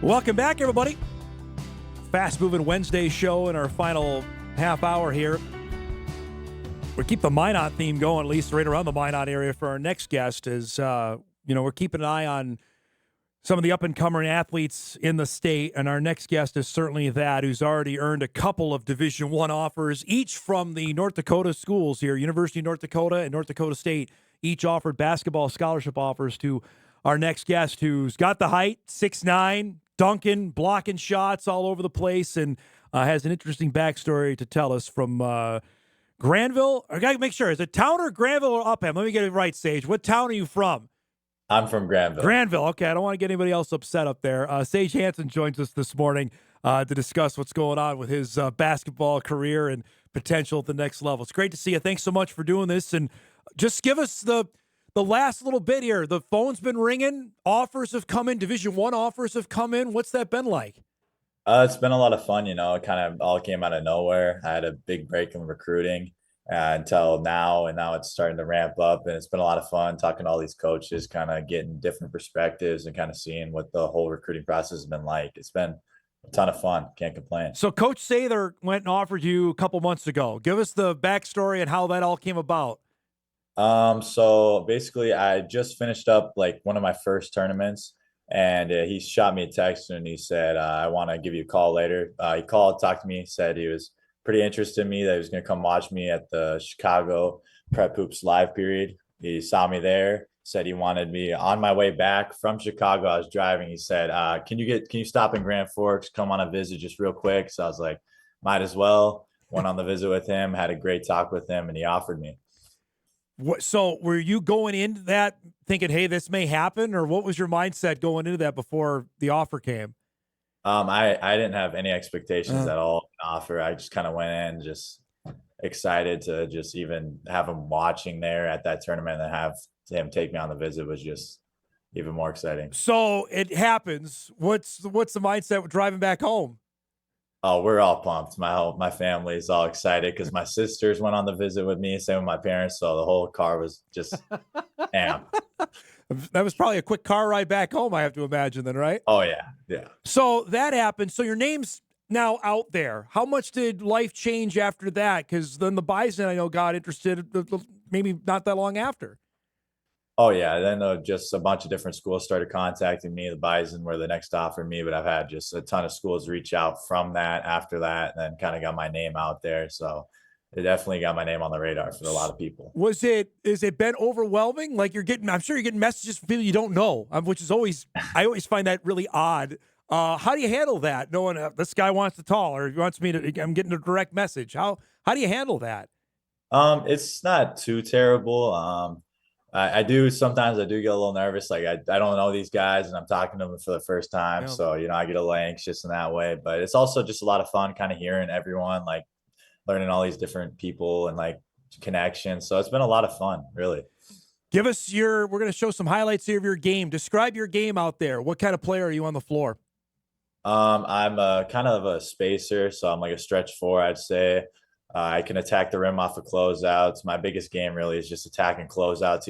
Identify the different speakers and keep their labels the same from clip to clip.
Speaker 1: Welcome back, everybody. Fast-moving Wednesday show in our final half hour here. We'll keep the Minot theme going, at least right around the Minot area for our next guest. We're keeping an eye on some of the up-and-coming athletes in the state, and our next guest is certainly that, who's already earned a couple of Division I offers, each from the North Dakota schools here. University of North Dakota and North Dakota State each offered basketball scholarship offers to our next guest, who's got the height, 6'9", dunking, blocking shots all over the place, and has an interesting backstory to tell us from Granville. I got to make sure. Is it town or Granville or Upham? Let me get it right, Sage. What town are you from?
Speaker 2: I'm from Granville.
Speaker 1: Granville. Okay, I don't want to get anybody else upset up there. Sage Hanson joins us this morning to discuss what's going on with his basketball career and potential at the next level. It's great to see you. Thanks so much for doing this. And just give us the last little bit here. The phone's been ringing. Offers have come in. Division I offers have come in. What's that been like?
Speaker 2: It's been a lot of fun. It kind of all came out of nowhere. I had a big break in recruiting until now, and now it's starting to ramp up, and it's been a lot of fun talking to all these coaches, kind of getting different perspectives and kind of seeing what the whole recruiting process has been like. It's been a ton of fun. Can't complain.
Speaker 1: So Coach Sather went and offered you a couple months ago. Give us the backstory and how that all came about.
Speaker 2: So basically I just finished up like one of my first tournaments, and he shot me a text and he said, I want to give you a call later. He called, talked to me, said he was pretty interested in me, that he was going to come watch me at the Chicago Prep Hoops live period. He saw me there, said he wanted me on my way back from Chicago. I was driving. He said, can you stop in Grand Forks, come on a visit just real quick? So I was like, might as well. Went on the visit with him, had a great talk with him, and he offered me.
Speaker 1: So were you going into that thinking, hey, this may happen, or what was your mindset going into that before the offer came?
Speaker 2: I didn't have any expectations at all offer. I just kind of went in just excited to just even have him watching there at that tournament, and have him take me on the visit was just even more exciting.
Speaker 1: So it happens. What's the mindset with driving back home?
Speaker 2: Oh, we're all pumped. My family is all excited because my sisters went on the visit with me, same with my parents. So the whole car was just amped.
Speaker 1: That was probably a quick car ride back home, I have to imagine then, right?
Speaker 2: Oh, yeah. Yeah.
Speaker 1: So that happened. So your name's now out there. How much did life change after that? Because then the Bison, I know, got interested maybe not that long after.
Speaker 2: Oh, yeah. Then just a bunch of different schools started contacting me. The Bison were the next offer me, but I've had just a ton of schools reach out from that after that, and then kind of got my name out there. So it definitely got my name on the radar for a lot of people.
Speaker 1: Is it been overwhelming? Like I'm sure you're getting messages from people you don't know, which is I always find that really odd. How do you handle that? Knowing this guy wants to talk, or he wants me to, I'm getting a direct message. How do you handle that?
Speaker 2: It's not too terrible. I do get a little nervous. Like I don't know these guys, and I'm talking to them for the first time. Yeah. So, I get a little anxious in that way, but it's also just a lot of fun kind of hearing everyone, like learning all these different people and like connections. So it's been a lot of fun, really.
Speaker 1: Give us we're going to show some highlights here of your game. Describe your game out there. What kind of player are you on the floor?
Speaker 2: I'm a kind of a spacer. So I'm like a stretch four, I'd say. I can attack the rim off of closeouts. My biggest game really is just attacking closeouts,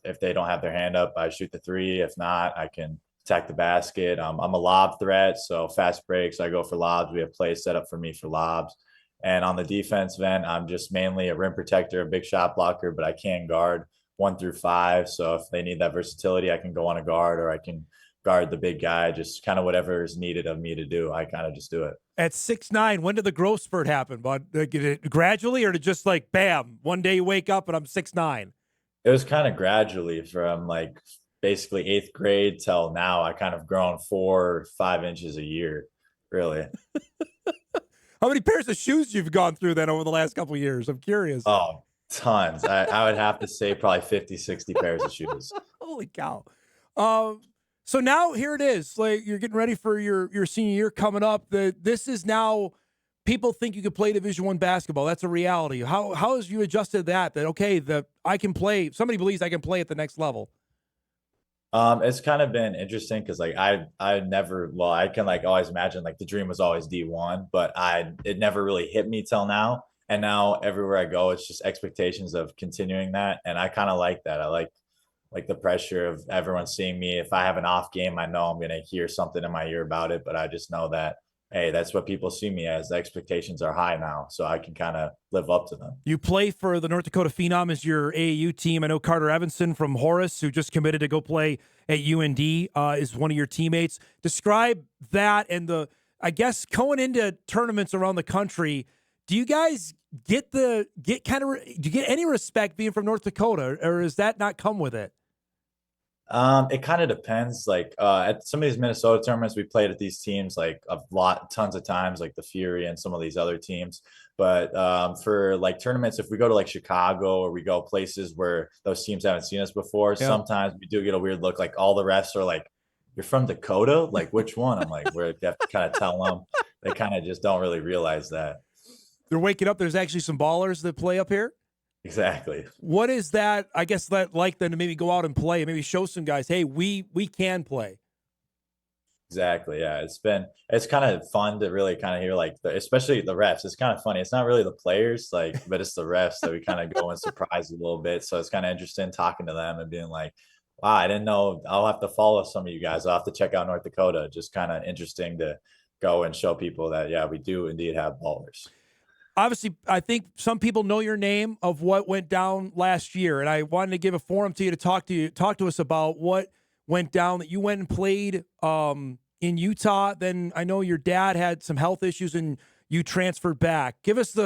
Speaker 2: if they don't have their hand up, I shoot the three. If not, I can attack the basket. I'm a lob threat, so fast breaks, I go for lobs. We have plays set up for me for lobs. And on the defensive end, I'm just mainly a rim protector, a big shot blocker, but I can guard 1 through 5. So if they need that versatility, I can go on a guard, or I can guard the big guy, just kind of whatever is needed of me to do. I kind of just do it.
Speaker 1: At 6'9", when did the growth spurt happen? But gradually, or to just like, bam, one day you wake up and I'm 6'9"?
Speaker 2: It was kind of gradually from like basically 8th grade till now. I kind of grown 4 or 5 inches a year, really.
Speaker 1: How many pairs of shoes you've gone through then over the last couple of years? I'm curious.
Speaker 2: Oh, tons. I would have to say probably 50, 60 pairs of shoes.
Speaker 1: Holy cow. So now here it is. Like, you're getting ready for your senior year coming up. This is now, people think you can play Division I basketball. That's a reality. How has you adjusted that okay, I can play, somebody believes I can play at the next level?
Speaker 2: It's kind of been interesting because like I can like always imagine like the dream was always D1, but it never really hit me till now. And now everywhere I go, it's just expectations of continuing that. And I kind of like that. I like like the pressure of everyone seeing me. If I have an off game, I know I'm going to hear something in my ear about it, but I just know that, hey, that's what people see me as. The expectations are high now, so I can kind of live up to them.
Speaker 1: You play for the North Dakota Phenom as your AAU team. I know Carter Evanson from Horace, who just committed to go play at UND, is one of your teammates. Describe that and I guess going into tournaments around the country, do you guys do you get any respect being from North Dakota, or does that not come with it?
Speaker 2: It kind of depends. Like at some of these Minnesota tournaments, we played at these teams like tons of times, like the Fury and some of these other teams. But for like tournaments, if we go to like Chicago or we go places where those teams haven't seen us before, sometimes we do get a weird look. Like all the refs are like, "You're from Dakota? Like which one?" I'm like, "We have to kind of tell them." They kind of just don't really realize that.
Speaker 1: They're waking up. There's actually some ballers that play up here.
Speaker 2: Exactly.
Speaker 1: What is that? I guess that like them to maybe go out and play, maybe show some guys, hey, we can play.
Speaker 2: Exactly. Yeah. It's kind of fun to really kind of hear like especially the refs. It's kind of funny. It's not really the players, like, but it's the refs that we kind of go and surprise a little bit. So it's kind of interesting talking to them and being like, wow, I didn't know. I'll have to follow some of you guys. I'll have to check out North Dakota. Just kind of interesting to go and show people that, yeah, we do indeed have ballers.
Speaker 1: Obviously, I think some people know your name of what went down last year, and I wanted to give a forum to you to talk to us about what went down. That you went and played in Utah. Then I know your dad had some health issues, and you transferred back. Give us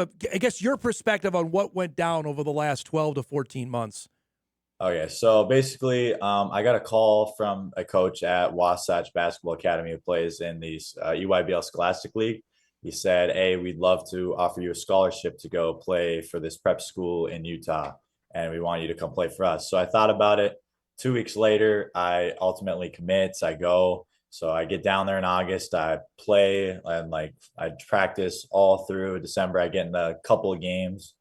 Speaker 1: your perspective on what went down over the last 12 to 14 months.
Speaker 2: Okay, so basically, I got a call from a coach at Wasatch Basketball Academy who plays in the EYBL Scholastic League. He said, "Hey, we'd love to offer you a scholarship to go play for this prep school in Utah, and we want you to come play for us." So I thought about it. 2 weeks later, I ultimately commit. I go. So I get down there in August. I play and like I practice all through December. I get in a couple of games,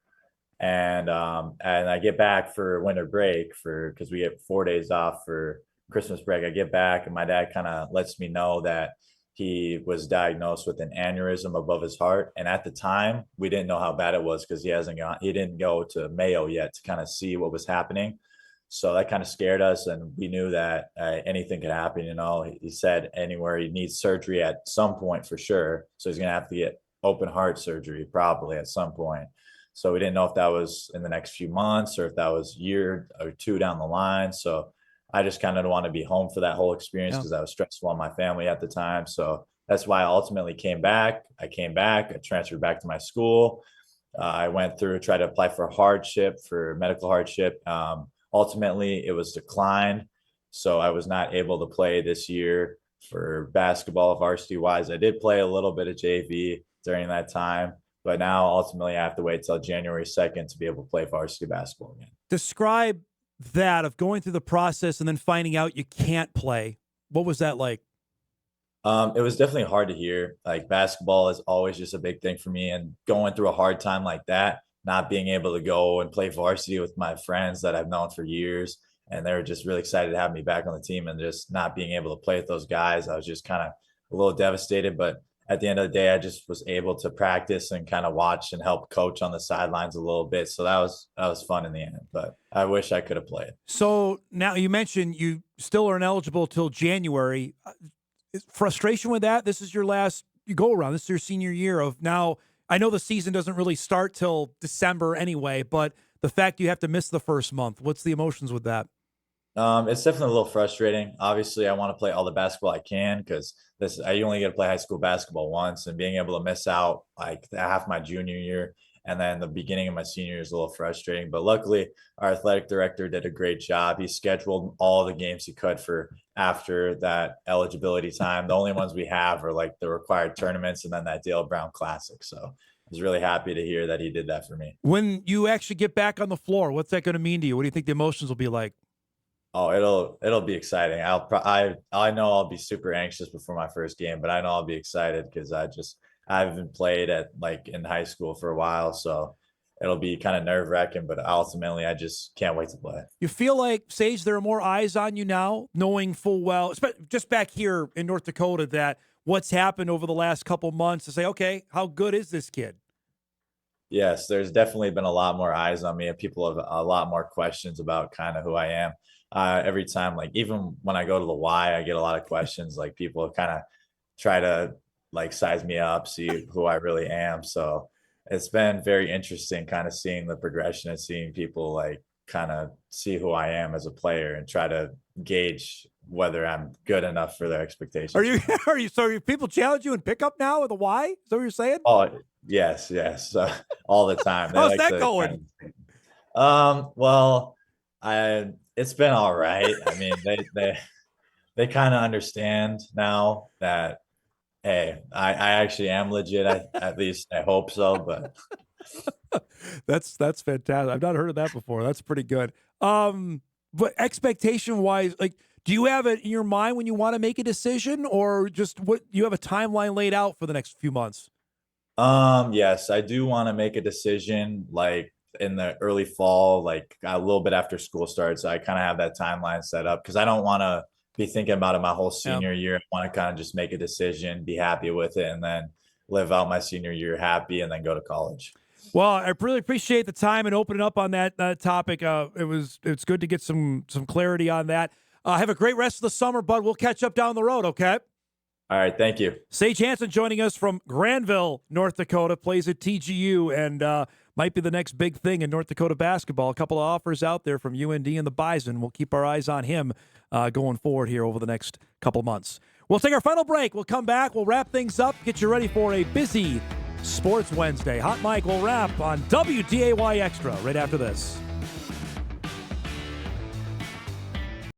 Speaker 2: and I get back for winter break because we get 4 days off for Christmas break. I get back, and my dad kind of lets me know that he was diagnosed with an aneurysm above his heart. And at the time, we didn't know how bad it was because he didn't go to Mayo yet to kind of see what was happening. So that kind of scared us. And we knew that anything could happen. You know, he said anywhere he needs surgery at some point for sure. So he's going to have to get open heart surgery probably at some point. So we didn't know if that was in the next few months or if that was a year or two down the line. So I just kind of want to be home for that whole experience because I was stressful on my family at the time. So that's why I ultimately came back. I transferred back to my school. I went through, tried to apply for medical hardship. Ultimately, it was declined. So I was not able to play this year for basketball varsity wise. I did play a little bit of JV during that time, but now ultimately I have to wait till January 2nd to be able to play varsity basketball again.
Speaker 1: Describe that of going through the process and then finding out you can't play. What was that like?
Speaker 2: It was definitely hard to hear. Like basketball is always just a big thing for me, and going through a hard time like that, not being able to go and play varsity with my friends that I've known for years, and they were just really excited to have me back on the team, and just not being able to play with those guys, I was just kind of a little devastated. But at the end of the day, I just was able to practice and kind of watch and help coach on the sidelines a little bit. So that was fun in the end, but I wish I could have played.
Speaker 1: So now you mentioned you still are ineligible till January. Frustration with that? This is your last go around. This is your senior year of now. I know the season doesn't really start till December anyway, but the fact you have to miss the first month, what's the emotions with that?
Speaker 2: It's definitely a little frustrating. Obviously, I want to play all the basketball I can because I only get to play high school basketball once, and being able to miss out like half my junior year and then the beginning of my senior year is a little frustrating. But luckily, our athletic director did a great job. He scheduled all the games he could for after that eligibility time. The only ones we have are like the required tournaments and then that Dale Brown Classic. So I was really happy to hear that he did that for me.
Speaker 1: When you actually get back on the floor, what's that going to mean to you? What do you think the emotions will be like?
Speaker 2: Oh, it'll be exciting. I know I'll be super anxious before my first game, but I know I'll be excited because I haven't played at like in high school for a while, so it'll be kind of nerve-wracking, but ultimately I just can't wait to play.
Speaker 1: You feel like, Sage, there are more eyes on you now, knowing full well, just back here in North Dakota, that what's happened over the last couple months to say, okay, how good is this kid?
Speaker 2: Yes, there's definitely been a lot more eyes on me, and people have a lot more questions about kind of who I am. Every time, like even when I go to the Y, I get a lot of questions. Like people kind of try to like size me up, see who I really am. So it's been very interesting, kind of seeing the progression and seeing people like kind of see who I am as a player and try to gauge whether I'm good enough for their
Speaker 1: Are
Speaker 2: expectations
Speaker 1: you
Speaker 2: for me.
Speaker 1: are people challenge you in pickup now with a Y? Is that what you're saying?
Speaker 2: Oh, yes, yes, all the time. They
Speaker 1: How's
Speaker 2: like
Speaker 1: that
Speaker 2: to
Speaker 1: going?
Speaker 2: kind of well, I it's been all right. I mean, they kind of understand now that hey, I actually am legit. At least I hope so. But
Speaker 1: That's fantastic. I've not heard of that before. That's pretty good. But expectation wise, like, do you have it in your mind when you want to make a decision, or just what you have a timeline laid out for the next few months?
Speaker 2: yes, I do want to make a decision like in the early fall, like a little bit after school starts. I kind of have that timeline set up because I don't want to be thinking about it my whole
Speaker 1: Yeah.
Speaker 2: senior year. I want to kind of just make a decision, be happy with it, and then live out my senior year happy, and then go to college.
Speaker 1: Well, I really appreciate the time and opening up on that topic. It's good to get some clarity on that. Have a great rest of the summer, bud. We'll catch up down the road, okay?
Speaker 2: All right, thank you.
Speaker 1: Sage Hanson joining us from Granville, North Dakota, plays at TGU and might be the next big thing in North Dakota basketball. A couple of offers out there from UND and the Bison. We'll keep our eyes on him going forward here over the next couple months. We'll take our final break. We'll come back. We'll wrap things up, get you ready for a busy Sports Wednesday. Hot Mike will wrap on WDAY Extra right after this.